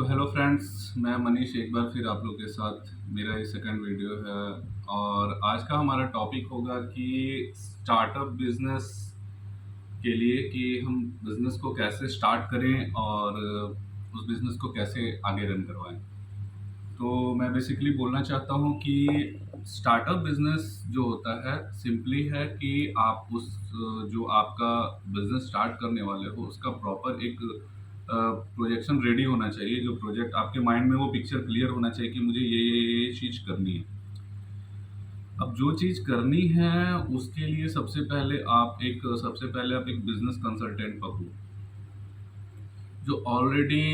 तो hello friends, मैं मनीष एक बार फिर आप लोग के साथ मेरा ये सेकंड वीडियो है। और आज का हमारा टॉपिक होगा कि स्टार्टअप बिजनेस के लिए कि हम बिजनेस को कैसे स्टार्ट करें और उस बिजनेस को कैसे आगे रन करवाएं। तो मैं बेसिकली बोलना चाहता हूँ कि स्टार्टअप बिजनेस जो होता है सिंपली है कि आप उस जो आपका बिजनेस स्टार्ट करने वाले हो उसका प्रॉपर एक प्रोजेक्शन रेडी होना चाहिए। जो प्रोजेक्ट आपके माइंड में वो पिक्चर क्लियर होना चाहिए कि मुझे ये चीज़ करनी है। अब जो चीज़ करनी है उसके लिए सबसे पहले आप एक बिजनेस कंसल्टेंट पकड़ो जो ऑलरेडी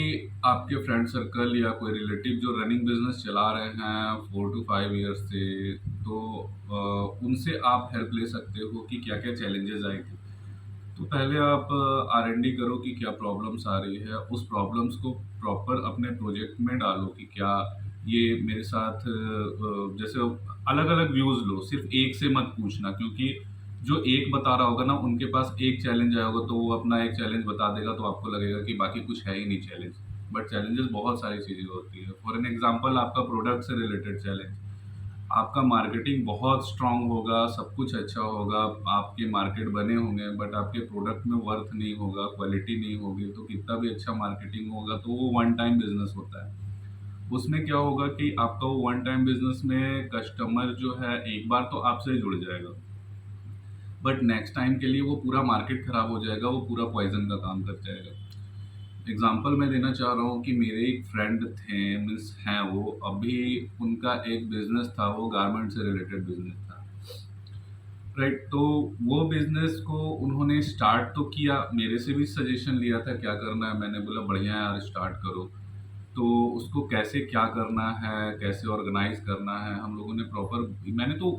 आपके फ्रेंड सर्कल या कोई रिलेटिव जो रनिंग बिजनेस चला रहे हैं 4 to 5 ईयर्स से। तो उनसे आप हेल्प ले सकते हो कि क्या क्या चैलेंजेस आए थे। तो पहले आप R&D करो कि क्या प्रॉब्लम्स आ रही है, उस प्रॉब्लम्स को प्रॉपर अपने प्रोजेक्ट में डालो कि क्या ये मेरे साथ जैसे अलग अलग व्यूज लो, सिर्फ एक से मत पूछना, क्योंकि जो एक बता रहा होगा ना उनके पास एक चैलेंज आया होगा तो वो अपना एक चैलेंज बता देगा तो आपको लगेगा कि बाकी कुछ है ही नहीं चैलेंज। बट चैलेंजेस बहुत सारी चीज़ें होती है। फॉर एन एग्जांपल, आपका प्रोडक्ट से रिलेटेड चैलेंज, आपका मार्केटिंग बहुत स्ट्रांग होगा, सब कुछ अच्छा होगा, आपके मार्केट बने होंगे, बट आपके प्रोडक्ट में वर्थ नहीं होगा, क्वालिटी नहीं होगी, तो कितना भी अच्छा मार्केटिंग होगा तो वो वन टाइम बिजनेस होता है। उसमें क्या होगा कि आपका वो वन टाइम बिजनेस में कस्टमर जो है एक बार तो आपसे जुड़ जाएगा, बट नेक्स्ट टाइम के लिए वो पूरा मार्केट खराब हो जाएगा, वो पूरा पॉइजन का काम कर जाएगा। एग्जाम्पल मैं देना चाह रहा हूँ कि मेरे एक फ्रेंड थे, मीन्स हैं वो अभी, उनका एक बिजनेस था, वो गारमेंट से रिलेटेड बिजनेस था। राइट, तो वो बिजनेस को उन्होंने स्टार्ट तो किया, मेरे से भी सजेशन लिया था क्या करना है, मैंने बोला बढ़िया है यार स्टार्ट करो। तो उसको कैसे क्या करना है, कैसे ऑर्गेनाइज करना है, हम लोगों ने प्रॉपर, मैंने तो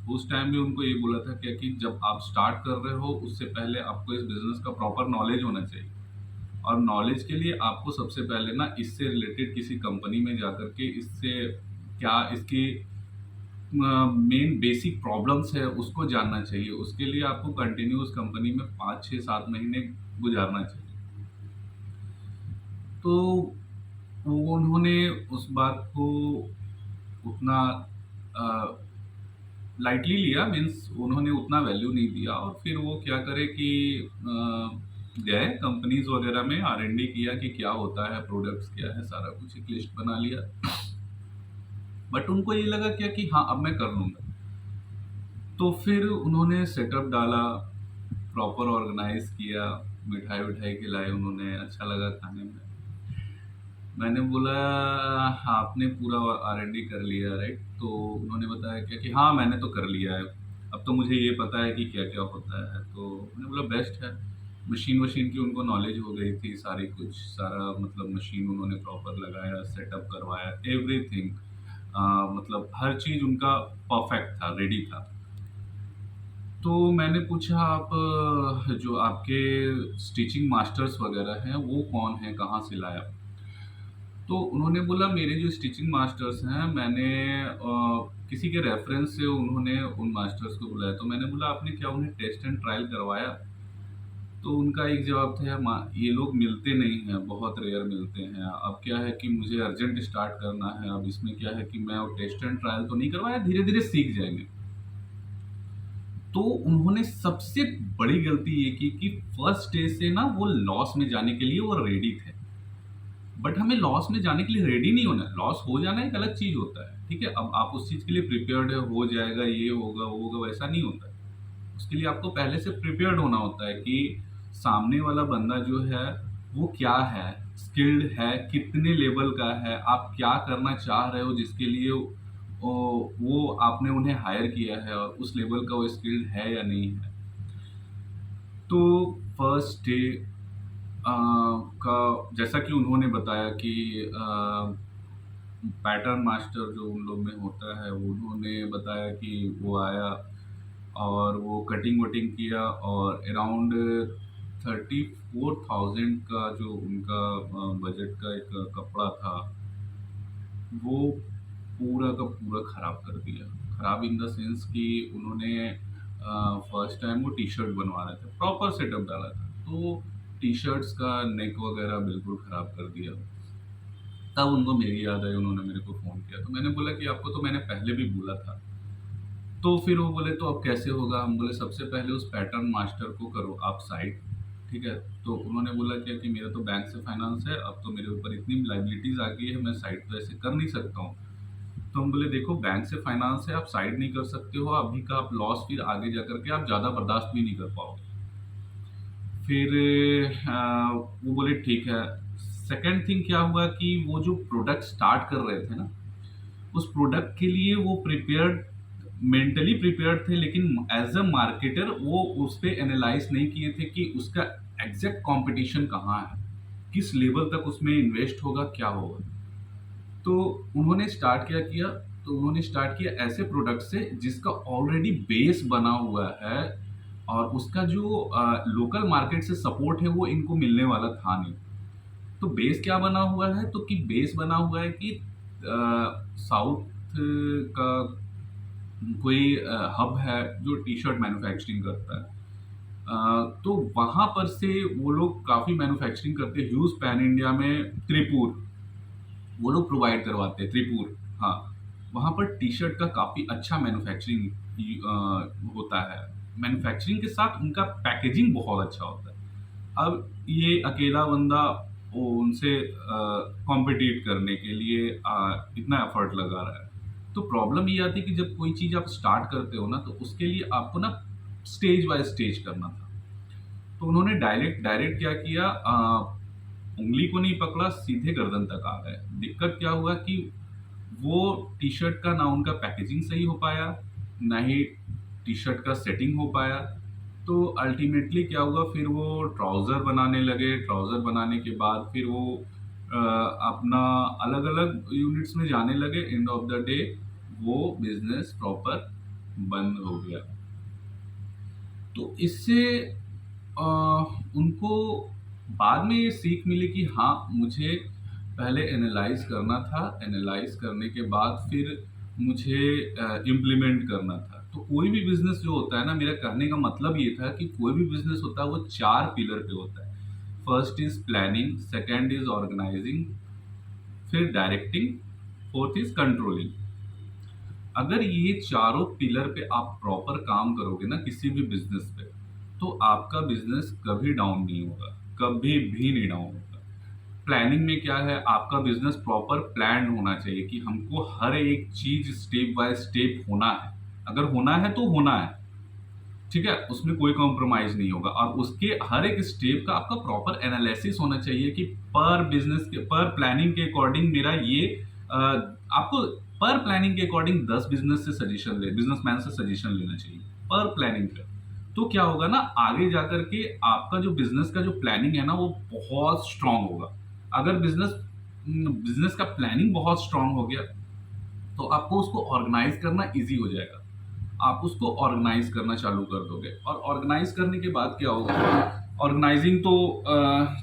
उस टाइम भी उनको ये बोला था क्या कि जब आप स्टार्ट कर रहे हो उससे पहले आपको इस बिजनेस का प्रॉपर नॉलेज होना चाहिए। और नॉलेज के लिए आपको सबसे पहले ना इससे रिलेटेड किसी कंपनी में जाकर के इससे क्या इसकी मेन बेसिक प्रॉब्लम्स है उसको जानना चाहिए। उसके लिए आपको कंटिन्यू उस कंपनी में 5 6 7 महीने गुजारना चाहिए। तो वो उन्होंने उस बात को उतना लाइटली लिया, मीन्स उन्होंने उतना वैल्यू नहीं दिया। और फिर वो क्या करे कि गए कंपनीज वगैरह में, R&D किया कि क्या होता है, प्रोडक्ट्स क्या है, सारा कुछ एक लिस्ट बना लिया। बट उनको ये लगा क्या कि हाँ अब मैं कर लूंगा। तो फिर उन्होंने सेटअप डाला, प्रॉपर ऑर्गेनाइज किया, मिठाई विठाई खिलाई उन्होंने, अच्छा लगा खाने में। मैंने बोला हाँ आपने पूरा R&D कर लिया राइट? तो उन्होंने बताया क्या कि हाँ मैंने तो कर लिया है, अब तो मुझे ये पता है कि क्या क्या होता है। तो मैंने बोला बेस्ट है। मशीन वशीन की उनको नॉलेज हो गई थी, सारी कुछ सारा मतलब मशीन उन्होंने प्रॉपर लगाया, सेटअप करवाया, एवरीथिंग, मतलब हर चीज़ उनका परफेक्ट था, रेडी था। तो मैंने पूछा आप जो आपके स्टिचिंग मास्टर्स वगैरह हैं वो कौन है, कहाँ से लाया? तो उन्होंने बोला मेरे जो स्टिचिंग मास्टर्स हैं, मैंने किसी के रेफरेंस से उन्होंने उन मास्टर्स को बुलाया। तो मैंने बोला आपने क्या उन्हें टेस्ट एंड ट्रायल करवाया? तो उनका एक जवाब था ये लोग मिलते नहीं हैं, बहुत रेयर मिलते हैं। अब क्या है कि मुझे अर्जेंट स्टार्ट करना है, अब इसमें क्या है कि मैं टेस्ट एंड ट्रायल तो नहीं करवाया, धीरे धीरे सीख जाएंगे। तो उन्होंने सबसे बड़ी गलती ये की कि फर्स्ट स्टेज से ना वो लॉस में जाने के लिए वो रेडी थे। बट हमें लॉस में जाने के लिए रेडी नहीं होना है, लॉस हो जाना एक अलग चीज होता है, ठीक है? अब आप उस चीज के लिए प्रिपेयर्ड है, हो जाएगा, ये होगा वो होगा, वैसा नहीं होता है। उसके लिए आपको पहले से प्रिपेयर्ड होना होता है कि सामने वाला बंदा जो है वो क्या है, स्किल्ड है, कितने लेवल का है, आप क्या करना चाह रहे हो जिसके लिए वो आपने उन्हें हायर किया है, और उस लेवल का वो स्किल्ड है या नहीं है। तो फर्स्ट डे का जैसा कि उन्होंने बताया कि पैटर्न मास्टर जो उन लोग में होता है, वो उन्होंने बताया कि वो आया और वो कटिंग वटिंग किया, और अराउंड 34,000 का जो उनका बजट का एक कपड़ा था, वो पूरा का पूरा खराब कर दिया। खराब इन द सेंस कि उन्होंने फर्स्ट टाइम वो टी शर्ट बनवा रहे थे, प्रॉपर सेटअप डाला था, तो टी शर्ट्स का नेक वगैरह बिल्कुल खराब कर दिया। तब उनको मेरी याद आई, उन्होंने मेरे को फ़ोन किया। तो मैंने बोला कि आपको तो मैंने पहले भी बोला था। तो फिर वो बोले तो अब कैसे होगा? हम बोले सबसे पहले उस पैटर्न मास्टर को करो आप साइड, ठीक है? तो उन्होंने बोला क्या कि मेरा तो बैंक से फाइनेंस है, अब तो मेरे ऊपर इतनी लायबिलिटीज़ आ गई है, मैं साइड तो ऐसे कर नहीं सकता हूँ। तो हम बोले देखो बैंक से फाइनेंस है, आप साइड नहीं कर सकते हो, अभी का आप लॉस फिर आगे जा कर के आप ज़्यादा बर्दाश्त भी नहीं कर पाओगे। फिर वो बोले ठीक है। सेकंड थिंग क्या हुआ कि वो जो प्रोडक्ट स्टार्ट कर रहे थे ना, उस प्रोडक्ट के लिए वो प्रिपेयर्ड, मेंटली प्रिपेयर्ड थे, लेकिन एज अ मार्केटर वो उस पे एनालाइज नहीं किए थे कि उसका एग्जैक्ट कंपटीशन कहाँ है, किस लेवल तक उसमें इन्वेस्ट होगा, क्या होगा। तो उन्होंने स्टार्ट क्या किया, तो उन्होंने स्टार्ट किया ऐसे प्रोडक्ट से जिसका ऑलरेडी बेस बना हुआ है, और उसका जो लोकल मार्केट से सपोर्ट है वो इनको मिलने वाला था नहीं। तो बेस क्या बना हुआ है, तो कि बेस बना हुआ है कि साउथ का कोई हब है जो टी शर्ट मैन्युफैक्चरिंग करता है। तो वहां पर से वो लोग काफी मैन्युफैक्चरिंग करते हैं, ह्यूज पैन इंडिया में त्रिपुर वो लोग प्रोवाइड करवाते हैं, त्रिपुर। हाँ, वहाँ पर टी शर्ट का काफ़ी अच्छा मैन्युफैक्चरिंग होता है। मैन्युफैक्चरिंग के साथ उनका पैकेजिंग बहुत अच्छा होता है। अब ये अकेला बंदा वो उनसे कॉम्पिटिट करने के लिए इतना एफर्ट लगा रहा है। तो प्रॉब्लम ये आती है कि जब कोई चीज़ आप स्टार्ट करते हो ना, तो उसके लिए आपको ना स्टेज बाय स्टेज करना था। तो उन्होंने डायरेक्ट डायरेक्ट क्या किया, उंगली को नहीं पकड़ा, सीधे गर्दन तक आ गए। दिक्कत क्या हुआ कि वो टी शर्ट का ना उनका पैकेजिंग सही हो पाया, ना ही टी शर्ट का सेटिंग हो पाया। तो अल्टीमेटली क्या हुआ, फिर वो ट्राउज़र बनाने लगे, ट्राउज़र बनाने के बाद फिर वो अपना अलग अलग यूनिट्स में जाने लगे। एंड ऑफ द डे वो बिजनेस प्रॉपर बंद हो गया। तो इससे अ, उनको बाद में ये सीख मिली कि हाँ, मुझे पहले एनालाइज करना था, एनालाइज करने के बाद फिर मुझे इम्प्लीमेंट करना था। तो कोई भी बिजनेस जो होता है ना, मेरा कहने का मतलब ये था कि कोई भी बिजनेस होता है वो 4 पिलर पे होता है। First is planning, second is organizing, फिर डायरेक्टिंग, फोर्थ इज कंट्रोलिंग। अगर ये चारों पिलर पे आप प्रॉपर काम करोगे ना किसी भी बिजनेस पे, तो आपका बिजनेस कभी डाउन नहीं होगा, कभी भी नहीं डाउन होगा। प्लानिंग में क्या है, आपका बिजनेस प्रॉपर प्लान होना चाहिए कि हमको हर एक चीज स्टेप बाय स्टेप होना है। अगर होना है तो होना है, ठीक है, उसमें कोई कॉम्प्रोमाइज नहीं होगा। और उसके हर एक स्टेप का आपका प्रॉपर एनालिसिस होना चाहिए कि पर बिजनेस के, पर प्लानिंग के अकॉर्डिंग मेरा ये आपको पर प्लानिंग के अकॉर्डिंग 10 बिजनेस से सजेशन ले, बिजनेसमैन से सजेशन लेना चाहिए पर प्लानिंग पे। तो क्या होगा ना, आगे जाकर के आपका जो बिजनेस का जो प्लानिंग है ना वो बहुत स्ट्रांग होगा। अगर बिजनेस का प्लानिंग बहुत स्ट्रांग हो गया, तो आपको उसको ऑर्गेनाइज करना इजी हो जाएगा। आप उसको ऑर्गेनाइज करना चालू कर दोगे, और ऑर्गेनाइज करने के बाद क्या होगा, ऑर्गेनाइजिंग तो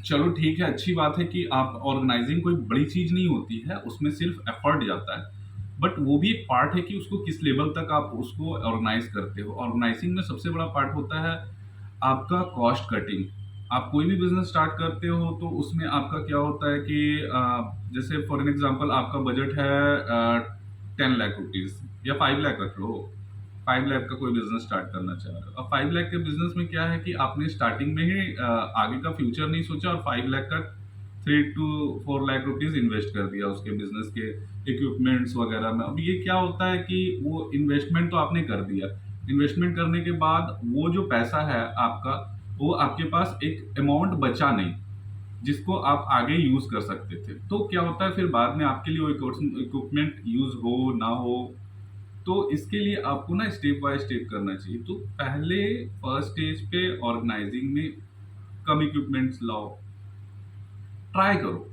चलो ठीक है, अच्छी बात है कि आप ऑर्गेनाइजिंग कोई बड़ी चीज नहीं होती है, उसमें सिर्फ एफर्ट जाता है। बट वो भी एक पार्ट है कि उसको किस लेवल तक आप उसको ऑर्गेनाइज करते हो। ऑर्गेनाइजिंग में सबसे बड़ा पार्ट होता है आपका कॉस्ट कटिंग। आप कोई भी बिजनेस स्टार्ट करते हो तो उसमें आपका क्या होता है कि जैसे फॉर एन एग्जांपल आपका बजट है 10 लाख रुपीज या 5 लाख रख लो। 5 लाख का कोई बिजनेस स्टार्ट करना चाह रहे हो। अब 5 लाख के बिजनेस में क्या है कि आपने स्टार्टिंग में ही आगे का फ्यूचर नहीं सोचा, और 5 लाख का 3 to 4 लाख रुपीज इन्वेस्ट कर दिया उसके बिजनेस के इक्विपमेंट्स वगैरह में। अब ये क्या होता है कि वो इन्वेस्टमेंट तो आपने कर दिया, इन्वेस्टमेंट करने के बाद वो जो पैसा है आपका, वो आपके पास एक अमाउंट बचा नहीं जिसको आप आगे यूज कर सकते थे। तो क्या होता है फिर बाद में आपके लिए वो इक्विपमेंट यूज हो ना हो। तो इसके लिए आपको ना स्टेप बाय स्टेप करना चाहिए। तो पहले फर्स्ट स्टेज पे ऑर्गेनाइजिंग में कम इक्विपमेंट्स लाओ, ट्राई करो।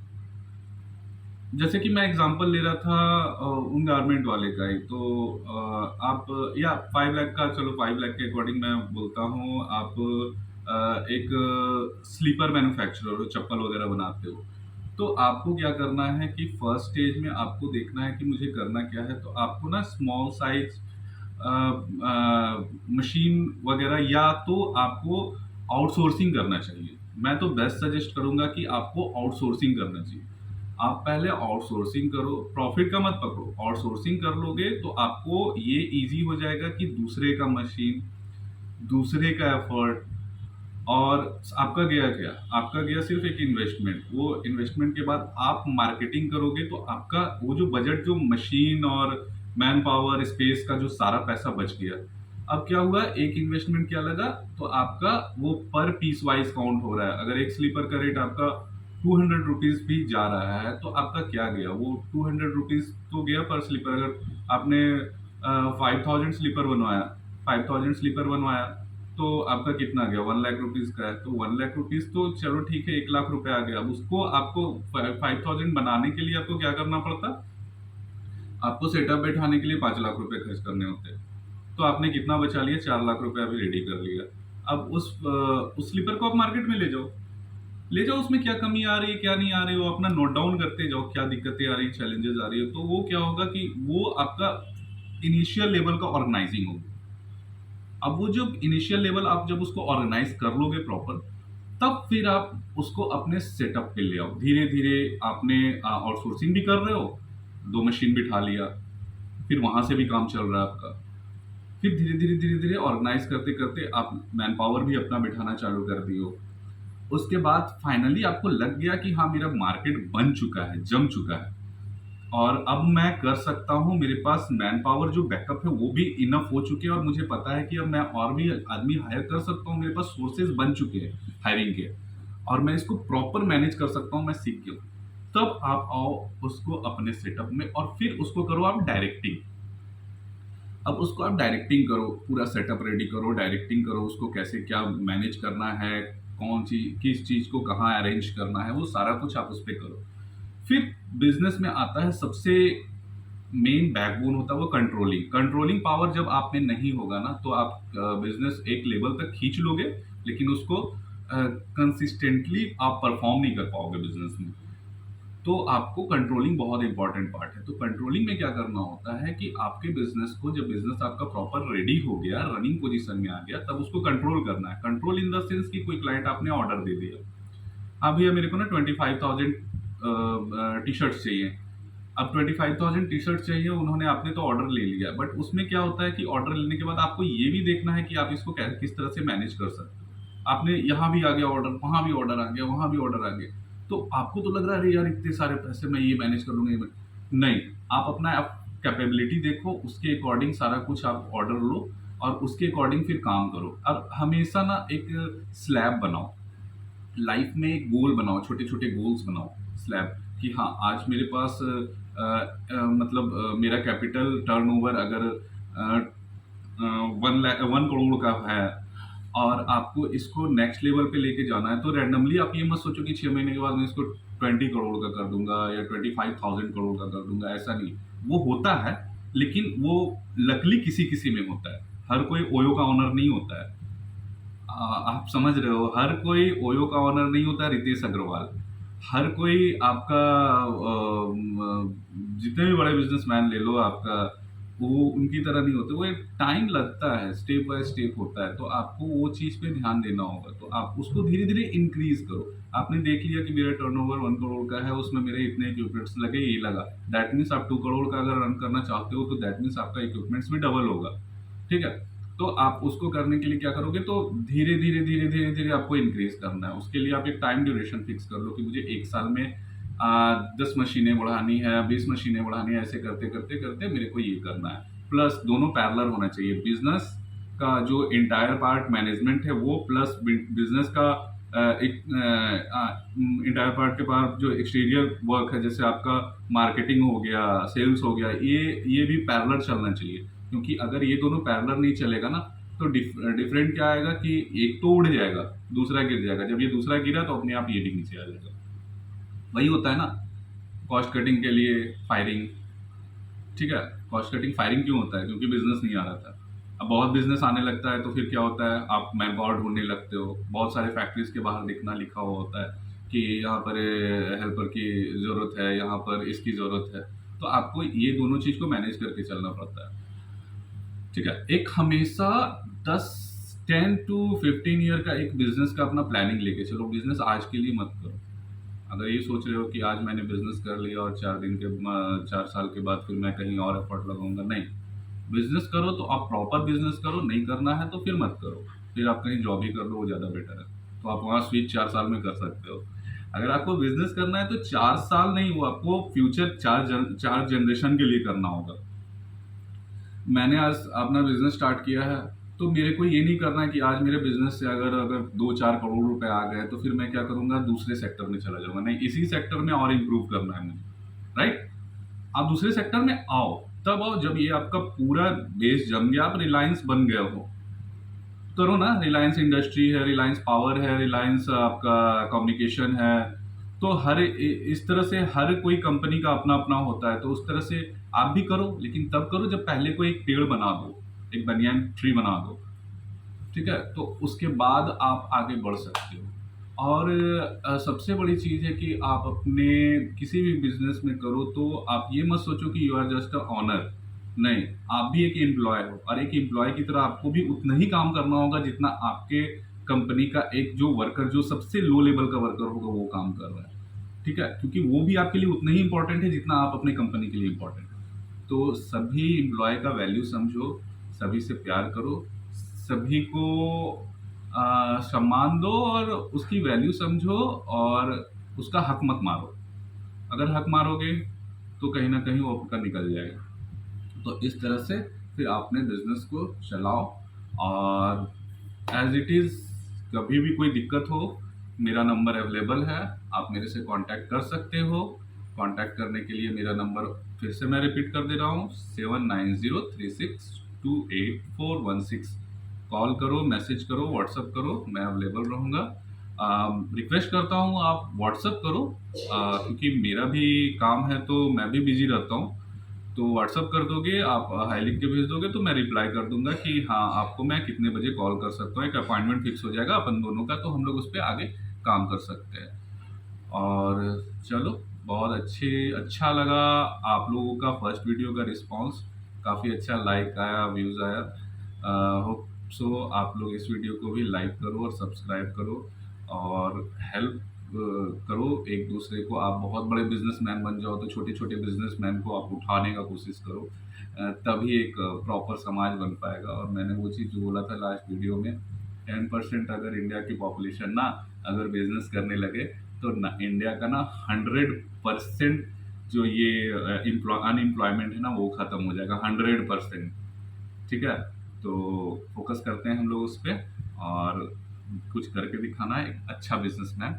जैसे कि मैं एग्जांपल ले रहा था उन गारमेंट वाले का ही, तो आप या 5 लाख का, चलो 5 लाख के अकॉर्डिंग मैं बोलता हूँ। आप एक स्लीपर मैन्युफैक्चरर हो, चप्पल वगैरह बनाते हो। तो आपको क्या करना है कि फर्स्ट स्टेज में आपको देखना है कि मुझे करना क्या है। तो आपको ना स्मॉल साइज मशीन वगैरह, या तो आपको आउटसोर्सिंग करना चाहिए। मैं तो बेस्ट सजेस्ट करूंगा कि आपको आउटसोर्सिंग करना चाहिए। आप पहले आउटसोर्सिंग करो, प्रॉफिट का मत पकड़ो, आउटसोर्सिंग कर लोगे तो आपको ये ईज़ी हो जाएगा कि दूसरे का मशीन, दूसरे का एफर्ट, और आपका गया क्या? आपका गया सिर्फ़ एक इन्वेस्टमेंट। वो इन्वेस्टमेंट के बाद आप मार्केटिंग करोगे तो आपका वो जो बजट, जो मशीन और मैन पावर, स्पेस का जो सारा पैसा बच गया। अब क्या हुआ, एक इन्वेस्टमेंट क्या लगा, तो आपका वो पर पीस वाइज़ काउंट हो रहा है। अगर एक स्लीपर का रेट आपका ₹200 भी जा रहा है, तो आपका क्या गया? वो ₹200 तो गया पर स्लीपर। अगर आपने 5000 स्लीपर बनवाया, 5000 स्लीपर बनवाया, तो आपका कितना गया? 1 लाख रुपीज़ का है, तो 1 लाख रुपीज़ तो चलो ठीक है, 1 लाख रुपए आ गया। अब उसको आपको 5000 बनाने के लिए आपको क्या करना पड़ता? आपको सेटअप बैठाने के लिए 5 लाख रुपए खर्च करने होते। तो आपने कितना बचा लिया? 4 लाख रुपए अभी रेडी कर लिया। अब उस स्लीपर को आप मार्केट में ले जाओ। ले जाओ, उसमें क्या कमी आ रही है, क्या नहीं आ रही है, वो अपना नोट डाउन करते जाओ, क्या दिक्कतें आ रही हैं, चैलेंजेस आ रही है। तो वो क्या होगा कि वो आपका इनिशियल लेवल का ऑर्गेनाइजिंग होगा। अब वो जो इनिशियल लेवल आप जब उसको ऑर्गेनाइज कर लोगे प्रॉपर, तब फिर आप उसको अपने सेटअप पे ले आओ। धीरे-धीरे आपने आउटसोर्सिंग भी कर रहे हो, 2 मशीन बिठा लिया, फिर वहाँ से भी काम चल रहा है आपका। फिर धीरे-धीरे, धीरे-धीरे ऑर्गेनाइज करते-करते आप मैन पावर भी अपना बिठाना चालू कर दिए हो। उसके बाद फाइनली आपको लग गया कि हाँ, मेरा मार्केट बन चुका है, जम चुका है और अब मैं कर सकता हूँ, मेरे पास मैन पावर जो बैकअप है वो भी इनफ हो चुके हैं और मुझे पता है कि अब मैं और भी आदमी हायर कर सकता हूँ, मेरे पास सोर्सेज बन चुके हैं हायरिंग के, और मैं इसको प्रॉपर मैनेज कर सकता हूँ, मैं सीख गया हूँ। तब आप आओ उसको अपने सेटअप में और फिर उसको करो आप डायरेक्टिंग। अब उसको आप डायरेक्टिंग करो, पूरा सेटअप रेडी करो, डायरेक्टिंग करो, उसको कैसे क्या मैनेज करना है, कौन सी किस चीज़ को कहाँ अरेंज करना है, वो सारा कुछ आप उस पे करो। फिर बिज़नेस में आता है सबसे मेन बैकबोन होता है वो कंट्रोलिंग। कंट्रोलिंग पावर जब आप में नहीं होगा ना, तो आप बिज़नेस एक लेवल तक खींच लोगे, लेकिन उसको कंसिस्टेंटली आप परफ़ॉर्म नहीं कर पाओगे बिज़नेस में। तो आपको कंट्रोलिंग बहुत इंपॉर्टेंट पार्ट है। तो कंट्रोलिंग में क्या करना होता है कि आपके बिज़नेस को, जब बिज़नेस आपका प्रॉपर रेडी हो गया, रनिंग पोज़ीशन में आ गया, तब उसको कंट्रोल करना है। कंट्रोल इन द सेंस कि कोई क्लाइंट आपने ऑर्डर दे दिया। हाँ भैया, मेरे को ना 25,000 टी-शर्ट्स चाहिए। अब 25,000 टी-शर्ट्स चाहिए, उन्होंने आपने तो ऑर्डर ले लिया, बट उसमें क्या होता है कि ऑर्डर लेने के बाद आपको ये भी देखना है कि आप इसको किस तरह से मैनेज कर सकते हो। आपने यहाँ भी आ गया ऑर्डर, वहाँ भी ऑर्डर आ गया, वहाँ भी ऑर्डर आ गया, तो आपको तो लग रहा है अरे यार इतने सारे पैसे मैं ये मैनेज कर लूंगा, नहीं। आप अपना कैपेबिलिटी देखो, उसके अकॉर्डिंग सारा कुछ आप ऑर्डर लो और उसके अकॉर्डिंग फिर काम करो। अब हमेशा ना एक स्लैब बनाओ, लाइफ में एक गोल बनाओ, छोटे-छोटे गोल्स बनाओ, स्लैब, कि हाँ, आज मेरे पास मतलब मेरा कैपिटल टर्नओवर अगर 1 करोड़ का है और आपको इसको नेक्स्ट लेवल पे लेके जाना है, तो रैंडमली आप ये मत सोचो कि 6 महीने के बाद मैं इसको 20 करोड़ का कर दूँगा या 25,000 करोड़ का कर दूँगा, ऐसा नहीं। वो होता है, लेकिन वो लकीली किसी-किसी में होता है। हर कोई ओयो का ओनर नहीं होता है। आप समझ रहे हो, हर कोई ओयो का ओनर नहीं होता रितेश अग्रवाल। हर कोई आपका जितने भी बड़े बिजनेसमैन ले लो आपका, वो उनकी तरह नहीं होते। वो एक टाइम लगता है, स्टेप बाय स्टेप होता है, तो आपको वो चीज़ पे ध्यान देना होगा। तो आप उसको धीरे धीरे इंक्रीज करो। आपने देख लिया कि मेरा टर्नओवर 1 करोड़ का है, उसमें मेरे इतने इक्विपमेंट्स लगे, ये लगा, दैट मीन्स आप 2 करोड़ का अगर रन करना चाहते हो, तो दैट मीन्स आपका इक्विपमेंट्स भी डबल होगा। ठीक है, तो आप उसको करने के लिए क्या करोगे, तो धीरे धीरे धीरे धीरे धीरे आपको इंक्रीज करना है। उसके लिए आप एक टाइम ड्यूरेशन फिक्स कर लो कि मुझे 1 साल में 10 मशीनें बढ़ानी है, 20 मशीनें बढ़ानी है, ऐसे करते करते करते मेरे को ये करना है। प्लस दोनों पैरेलल होना चाहिए, बिजनेस का जो इंटायर पार्ट मैनेजमेंट है वो, प्लस बिजनेस का एक इंटायर पार्ट के पास जो एक्सटीरियर वर्क है, जैसे आपका मार्केटिंग हो गया, सेल्स हो गया, ये भी पैरेलल चलना चाहिए। क्योंकि अगर ये दोनों पैरेलल नहीं चलेगा ना, तो डिफरेंट क्या आएगा कि एक तो उड़ जाएगा, दूसरा गिर जाएगा। जब ये दूसरा गिरा तो अपने आप ये भी नीचे आ जाएगा। वही होता है ना, कॉस्ट कटिंग के लिए फायरिंग। ठीक है, कॉस्ट कटिंग फायरिंग क्यों होता है? क्योंकि बिजनेस नहीं आ रहा था। अब बहुत बिजनेस आने लगता है तो फिर क्या होता है, आप मैन पावर ढूंढने लगते हो। बहुत सारे फैक्ट्रीज के बाहर दिखना लिखा हुआ होता है कि यहाँ पर हेल्पर की ज़रूरत है, यहाँ पर इसकी ज़रूरत है। तो आपको ये दोनों चीज़ को मैनेज करके चलना पड़ता है। ठीक है, एक हमेशा 10 10 टू 15 ईयर का एक बिजनेस का अपना प्लानिंग लेके चलो। बिजनेस आज के लिए मत करो, अगर ये सोच रहे हो कि आज मैंने बिजनेस कर लिया और 4 साल के बाद फिर मैं कहीं और एफर्ट लगाऊंगा, नहीं। बिजनेस करो तो आप प्रॉपर बिजनेस करो, नहीं करना है तो फिर मत करो। फिर आप कहीं जॉब ही कर लो, वो ज़्यादा बेटर है। तो आप वहाँ स्विच 4 साल में कर सकते हो। अगर आपको बिजनेस करना है तो 4 साल नहीं, वो आपको फ्यूचर 4 जनरेशन के लिए करना होगा। मैंने आज अपना बिजनेस स्टार्ट किया है, तो मेरे को ये नहीं करना है कि आज मेरे बिजनेस से अगर अगर 2-4 करोड़ रुपए आ गए तो फिर मैं क्या करूंगा, दूसरे सेक्टर में चला जाऊंगा। नहीं, इसी सेक्टर में और इम्प्रूव करना है मुझे, राइट। आप दूसरे सेक्टर में आओ, तब आओ जब ये आपका पूरा बेस जम गया, आप रिलायंस बन गए हो। करो ना, रिलायंस इंडस्ट्री है, रिलायंस पावर है, रिलायंस आपका कम्युनिकेशन है। तो इस तरह से हर कोई कंपनी का अपना अपना होता है, तो उस तरह से आप भी करो, लेकिन तब करो जब पहले कोई एक पेड़ बना दो, एक बनियान ट्री बना दो। ठीक है, तो उसके बाद आप आगे बढ़ सकते हो। और सबसे बड़ी चीज़ है कि आप अपने किसी भी बिजनेस में करो तो आप ये मत सोचो कि you are just a honour. नहीं, आप भी एक एम्प्लॉय हो, और एक एम्प्लॉय की तरह आपको भी उतना ही काम करना होगा जितना आपके कंपनी का एक जो वर्कर, जो सबसे लो लेवल का वर्कर होगा, वो काम कर रहा है। ठीक है, क्योंकि वो भी आपके लिए उतना ही इंपॉर्टेंट है जितना आप अपने कंपनी के लिए इंपॉर्टेंट है। तो सभी एम्प्लॉय का वैल्यू समझो, सभी से प्यार करो, सभी को सम्मान दो, और उसकी वैल्यू समझो, और उसका हक मत मारो। अगर हक मारोगे तो कहीं ना कहीं वो आपका निकल जाएगा। तो इस तरह से फिर आपने बिजनेस को चलाओ। और एज इट इज़, कभी भी कोई दिक्कत हो, मेरा नंबर अवेलेबल है, आप मेरे से कांटेक्ट कर सकते हो। कांटेक्ट करने के लिए मेरा नंबर फिर से मैं रिपीट कर दे रहा हूँ, 7903628416। कॉल करो, मैसेज करो, व्हाट्सअप करो, मैं अवेलेबल रहूँगा। रिक्वेस्ट करता हूँ आप व्हाट्सअप करो, क्योंकि मेरा भी काम है तो मैं भी बिजी रहता हूँ। तो व्हाट्सअप कर दोगे आप, हाई लिख के भेज दोगे तो मैं रिप्लाई कर दूंगा कि हाँ, आपको मैं कितने बजे कॉल कर सकता हूँ। एक अपॉइंटमेंट फिक्स हो जाएगा अपन दोनों का, तो हम लोग उस पर आगे काम कर सकते हैं। और चलो, बहुत अच्छा लगा आप लोगों का फर्स्ट वीडियो का रिस्पांस। काफ़ी अच्छा लाइक आया, व्यूज़ आया। होप सो आप लोग इस वीडियो को भी लाइक करो और सब्सक्राइब करो, और हेल्प करो एक दूसरे को। आप बहुत बड़े बिजनेसमैन बन जाओ तो छोटे छोटे बिजनेसमैन को आप उठाने का कोशिश करो। तभी एक प्रॉपर समाज बन पाएगा। और मैंने वो चीज़ जो बोला था लास्ट वीडियो में, 10% अगर इंडिया की पॉपुलेशन ना अगर बिजनेस करने लगे, तो ना इंडिया का ना 100% जो ये अनएम्प्लॉयमेंट है ना, वो खत्म हो जाएगा 100%। ठीक है, तो फोकस करते हैं हम लोग उस पर, और कुछ करके दिखाना है, एक अच्छा बिजनेसमैन।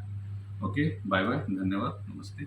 ओके, बाय बाय, धन्यवाद, नमस्ते।